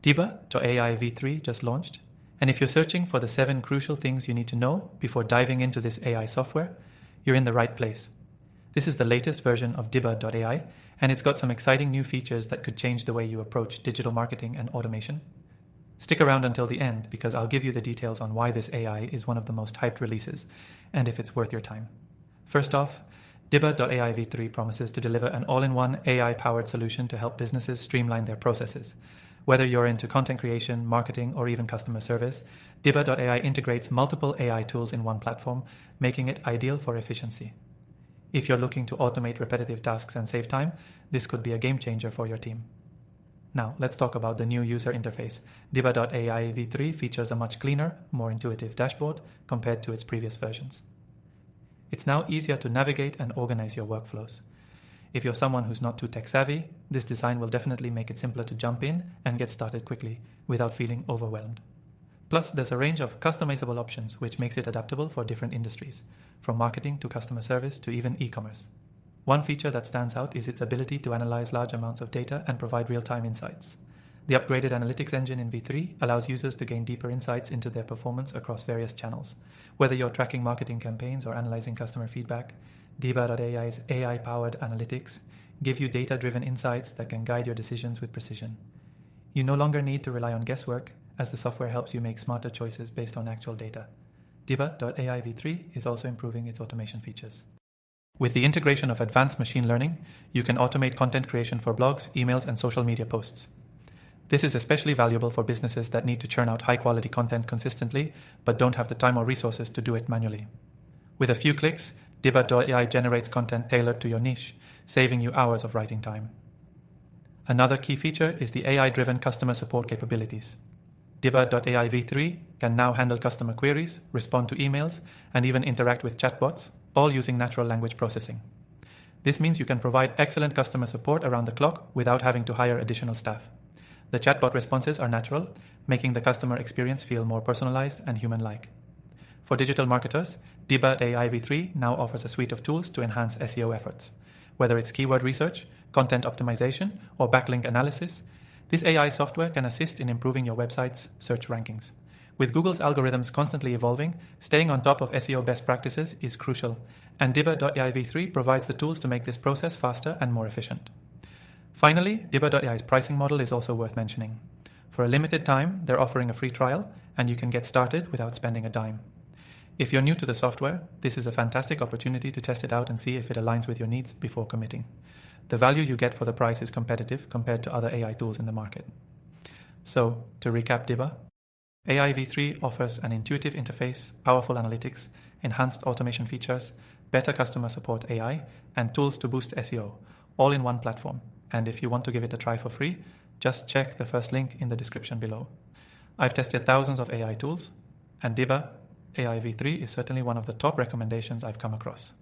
Dibba.ai v3 just launched, and if you're searching for the 7 crucial things you need to know before diving into this AI software, you're in the right place. This is the latest version of Dibba.ai, and it's got some exciting new features that could change the way you approach digital marketing and automation. Stick around until the end because I'll give you the details on why this AI is one of the most hyped releases and if it's worth your time. First off, Dibba.ai v3 promises to deliver an all-in-one AI-powered solution to help businesses streamline their processes. Whether you're into content creation, marketing, or even customer service, Dibba.ai integrates multiple AI tools in one platform, making it ideal for efficiency. If you're looking to automate repetitive tasks and save time, this could be a game changer for your team. Now, let's talk about the new user interface. Dibba.ai v3 features a much cleaner, more intuitive dashboard compared to its previous versions. It's now easier to navigate and organize your workflows. If you're someone who's not too tech-savvy, this design will definitely make it simpler to jump in and get started quickly without feeling overwhelmed. Plus, there's a range of customizable options which makes it adaptable for different industries, from marketing to customer service to even e-commerce. One feature that stands out is its ability to analyze large amounts of data and provide real-time insights. The upgraded analytics engine in v3 allows users to gain deeper insights into their performance across various channels. Whether you're tracking marketing campaigns or analyzing customer feedback, Dibba.ai's AI-powered analytics give you data-driven insights that can guide your decisions with precision. You no longer need to rely on guesswork, as the software helps you make smarter choices based on actual data. Dibba.ai v3 is also improving its automation features. With the integration of advanced machine learning, you can automate content creation for blogs, emails, and social media posts. This is especially valuable for businesses that need to churn out high-quality content consistently, but don't have the time or resources to do it manually. With a few clicks, Dibba.ai generates content tailored to your niche, saving you hours of writing time. Another key feature is the AI-driven customer support capabilities. Dibba.ai v3 can now handle customer queries, respond to emails, and even interact with chatbots, all using natural language processing. This means you can provide excellent customer support around the clock without having to hire additional staff. The chatbot responses are natural, making the customer experience feel more personalized and human-like. For digital marketers, Dibba.ai v3 now offers a suite of tools to enhance SEO efforts. Whether it's keyword research, content optimization, or backlink analysis, this AI software can assist in improving your website's search rankings. With Google's algorithms constantly evolving, staying on top of SEO best practices is crucial, and Dibba.ai v3 provides the tools to make this process faster and more efficient. Finally, Dibba.ai's pricing model is also worth mentioning. For a limited time, they're offering a free trial, and you can get started without spending a dime. If you're new to the software, this is a fantastic opportunity to test it out and see if it aligns with your needs before committing. The value you get for the price is competitive compared to other AI tools in the market. So, to recap Dibba, AI v3 offers an intuitive interface, powerful analytics, enhanced automation features, better customer support AI, and tools to boost SEO, all in one platform. And if you want to give it a try for free, just check the first link in the description below. I've tested thousands of AI tools, and Dibba.ai v3 is certainly one of the top recommendations I've come across.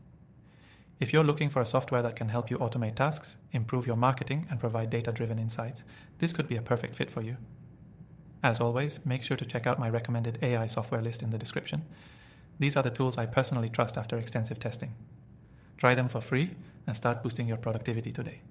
If you're looking for a software that can help you automate tasks, improve your marketing, and provide data-driven insights, this could be a perfect fit for you. As always, make sure to check out my recommended AI software list in the description. These are the tools I personally trust after extensive testing. Try them for free and start boosting your productivity today.